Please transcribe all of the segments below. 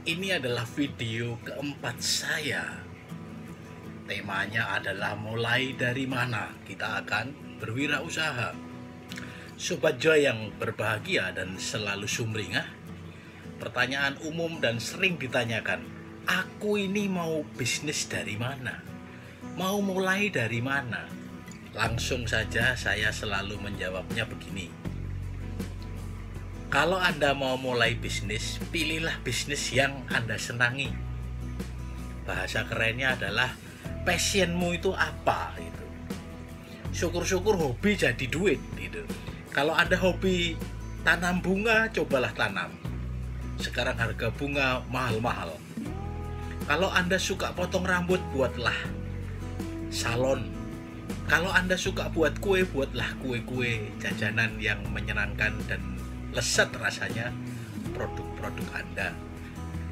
Ini adalah video keempat saya. Temanya adalah mulai dari mana kita akan berwirausaha. Sobat Joy yang berbahagia dan selalu sumringah, pertanyaan umum dan sering ditanyakan, aku ini mau bisnis dari mana? Mau mulai dari mana? Langsung saja saya selalu menjawabnya begini. Kalau Anda mau mulai bisnis, pilihlah bisnis yang Anda senangi. Bahasa kerennya adalah passionmu itu apa gitu. Syukur-syukur hobi jadi duit gitu. Kalau Anda hobi tanam bunga, cobalah tanam. Sekarang harga bunga mahal-mahal. Kalau Anda suka potong rambut, buatlah salon. Kalau Anda suka buat kue, buatlah kue-kue jajanan yang menyenangkan dan lezat rasanya produk-produk Anda.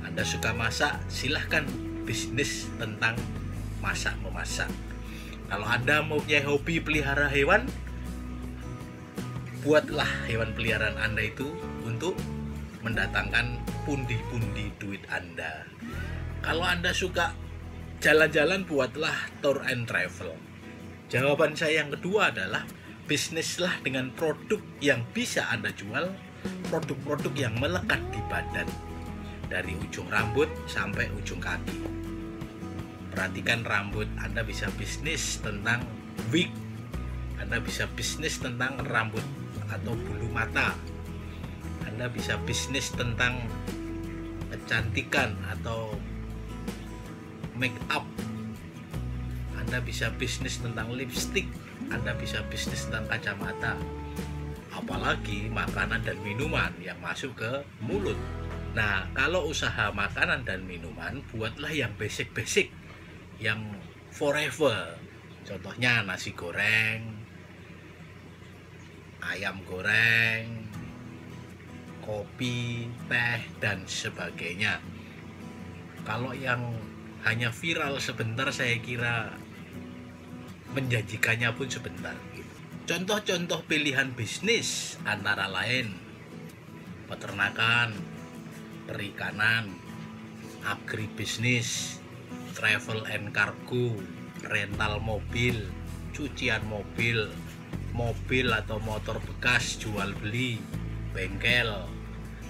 Anda suka masak, silahkan bisnis tentang masak-memasak. Kalau Anda mempunyai hobi pelihara hewan, buatlah hewan peliharaan Anda itu untuk mendatangkan pundi-pundi duit Anda. Kalau Anda suka jalan-jalan, buatlah tour and travel. Jawaban saya yang kedua adalah bisnislah dengan produk yang bisa Anda jual, produk-produk yang melekat di badan, dari ujung rambut sampai ujung kaki. Perhatikan rambut, Anda bisa bisnis tentang wig, Anda bisa bisnis tentang rambut atau bulu mata, Anda bisa bisnis tentang kecantikan atau make up, Anda bisa bisnis tentang lipstick, Anda bisa bisnis tentang kacamata, apalagi makanan dan minuman yang masuk ke mulut. Nah, kalau usaha makanan dan minuman, buatlah yang basic-basic, yang forever. Contohnya nasi goreng, ayam goreng, kopi, teh, dan sebagainya. Kalau yang hanya viral sebentar, saya kira menjanjikannya pun sebentar. Contoh-contoh pilihan bisnis antara lain peternakan, perikanan, agribisnis, travel and cargo, rental mobil, cucian mobil, mobil atau motor bekas jual beli, bengkel,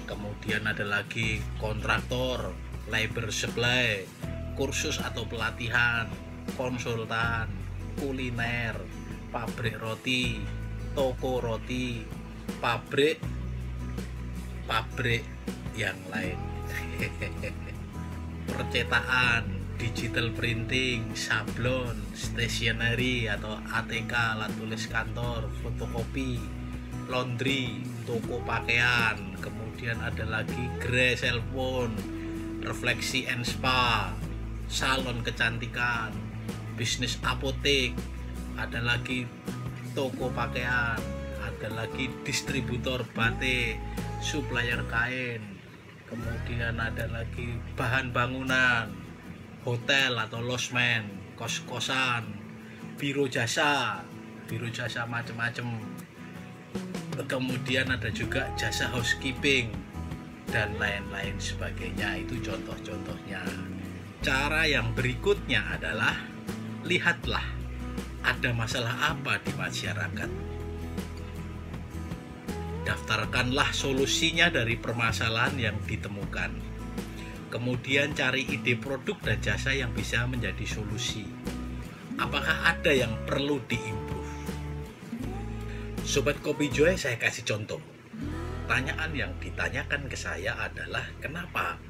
kemudian ada lagi kontraktor, labor supply, kursus atau pelatihan, konsultan, kuliner, pabrik roti, toko roti, pabrik yang lain, percetakan, digital printing, sablon, stationery atau ATK, alat tulis kantor, fotokopi, laundry, toko pakaian, kemudian ada lagi gerai cellphone, refleksi and spa, salon kecantikan, bisnis apotek, ada lagi toko pakaian, ada lagi distributor batik, supplier kain, kemudian ada lagi bahan bangunan, hotel atau losmen, kos-kosan, biro jasa macam-macam. Kemudian ada juga jasa housekeeping dan lain-lain sebagainya. Itu contoh-contohnya. Cara yang berikutnya adalah lihatlah ada masalah apa di masyarakat. Daftarkanlah solusinya dari permasalahan yang ditemukan. Kemudian cari ide produk dan jasa yang bisa menjadi solusi. Apakah ada yang perlu diimprove? Sobat Kopi Joy, saya kasih contoh. Pertanyaan yang ditanyakan ke saya adalah, kenapa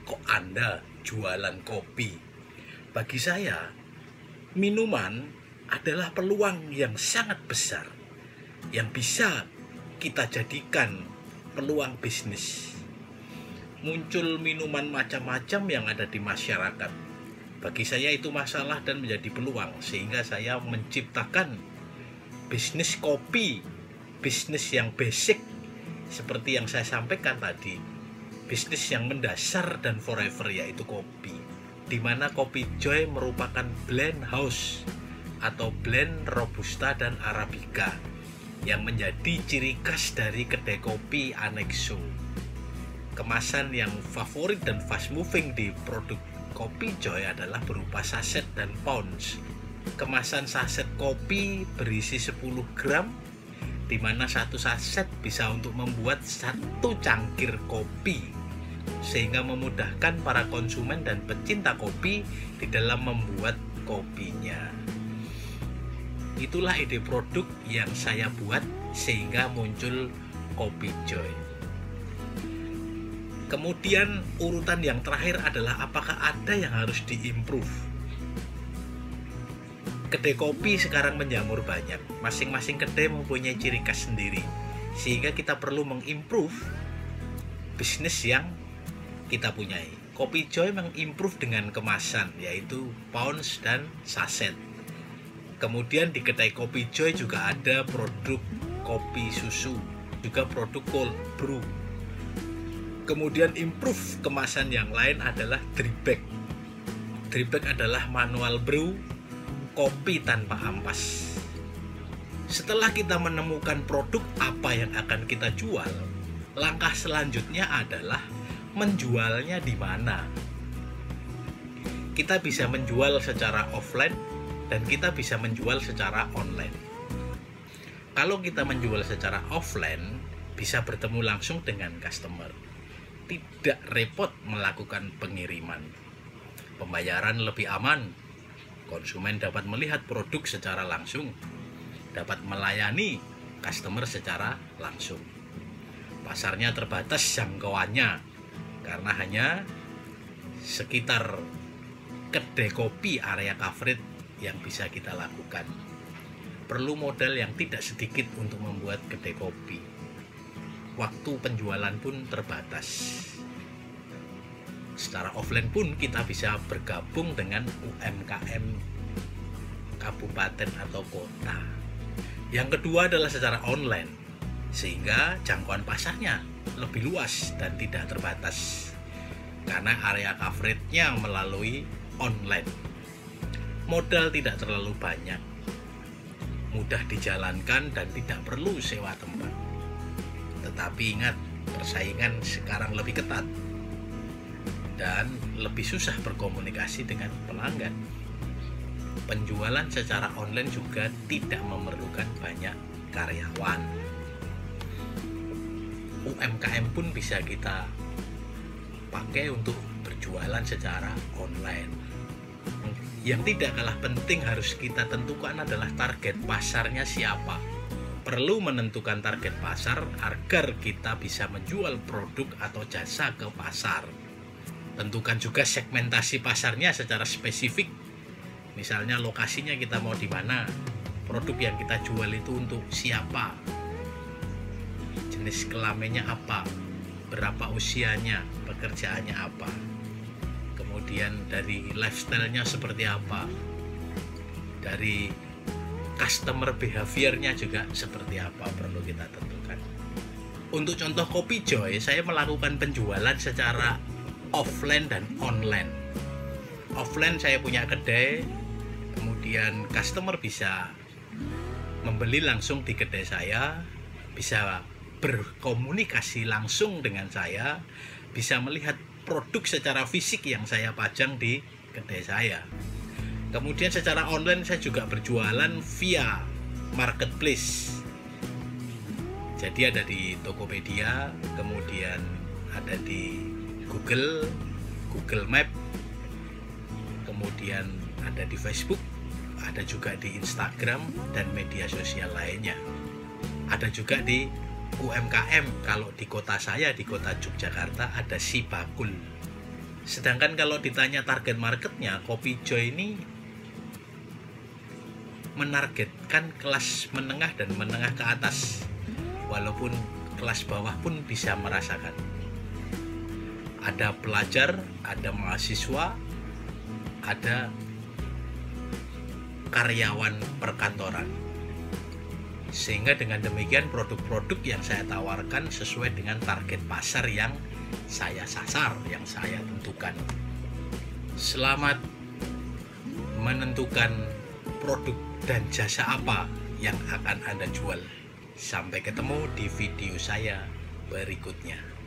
kok Anda jualan kopi? Bagi saya, minuman adalah peluang yang sangat besar yang bisa kita jadikan peluang bisnis. Muncul minuman macam-macam yang ada di masyarakat. Bagi saya itu masalah dan menjadi peluang, sehingga saya menciptakan bisnis kopi, bisnis yang basic seperti yang saya sampaikan tadi, bisnis yang mendasar dan forever, yaitu kopi, di mana Kopi Joy merupakan blend house atau blend robusta dan arabica yang menjadi ciri khas dari kedai kopi Anexo. kemasan yang favorit dan fast moving di produk Kopi Joy adalah berupa saset dan pouch. Kemasan saset kopi berisi 10 gram, di mana satu saset bisa untuk membuat satu cangkir kopi, sehingga memudahkan para konsumen dan pecinta kopi di dalam membuat kopinya. Itulah ide produk yang saya buat sehingga muncul Kopi Joy. Kemudian urutan yang terakhir adalah apakah ada yang harus diimprove. Kedai kopi sekarang menjamur banyak, masing-masing kedai mempunyai ciri khas sendiri, sehingga kita perlu mengimprove bisnis yang kita punyai. Kopi Joy mengimprove dengan kemasan, yaitu pouch dan saset. Kemudian di kedai Kopi Joy juga ada produk kopi susu, juga produk cold brew. Kemudian improve kemasan yang lain adalah drip bag. Drip bag adalah manual brew kopi tanpa ampas. Setelah kita menemukan produk apa yang akan kita jual, langkah selanjutnya adalah menjualnya di mana. Kita bisa menjual secara offline dan kita bisa menjual secara online. Kalau kita menjual secara offline, bisa bertemu langsung dengan customer. Tidak repot melakukan pengiriman. Pembayaran lebih aman. Konsumen dapat melihat produk secara langsung, dapat melayani customer secara langsung. Pasarnya terbatas jangkauannya, karena hanya sekitar kedai kopi area coverage yang bisa kita lakukan. Perlu modal yang tidak sedikit untuk membuat kedai kopi. Waktu penjualan pun terbatas. Secara offline pun kita bisa bergabung dengan UMKM kabupaten atau kota. Yang kedua adalah secara online, sehingga jangkauan pasarnya lebih luas dan tidak terbatas, karena area coverage-nya melalui online. Modal tidak terlalu banyak, mudah dijalankan dan tidak perlu sewa tempat. Tetapi ingat, persaingan sekarang lebih ketat dan lebih susah berkomunikasi dengan pelanggan. Penjualan secara online juga tidak memerlukan banyak karyawan. UMKM pun bisa kita pakai untuk berjualan secara online. Yang tidak kalah penting harus kita tentukan adalah target pasarnya siapa. Perlu menentukan target pasar agar kita bisa menjual produk atau jasa ke pasar. Tentukan juga segmentasi pasarnya secara spesifik. Misalnya lokasinya kita mau di mana, produk yang kita jual itu untuk siapa, jenis kelaminnya apa, berapa usianya, pekerjaannya apa, kemudian dari lifestyle-nya seperti apa, dari customer behavior-nya juga seperti apa, perlu kita tentukan. Untuk contoh Kopi Joy, saya melakukan penjualan secara offline dan online. Offline saya punya kedai, kemudian customer bisa membeli langsung di kedai saya, bisa berkomunikasi langsung dengan saya, bisa melihat produk secara fisik yang saya pajang di kedai saya. Kemudian secara online saya juga berjualan via marketplace. Jadi ada di Tokopedia, kemudian ada di Google Map, kemudian ada di Facebook, ada juga di Instagram dan media sosial lainnya. Ada juga di UMKM, kalau di kota saya, di kota Yogyakarta, ada Si Bakul. Sedangkan kalau ditanya target marketnya, Kopi Joy ini menargetkan kelas menengah dan menengah ke atas, walaupun kelas bawah pun bisa merasakan. Ada pelajar, ada mahasiswa, ada karyawan perkantoran. Sehingga dengan demikian produk-produk yang saya tawarkan sesuai dengan target pasar yang saya sasar, yang saya tentukan. Selamat menentukan produk dan jasa apa yang akan Anda jual. Sampai ketemu di video saya berikutnya.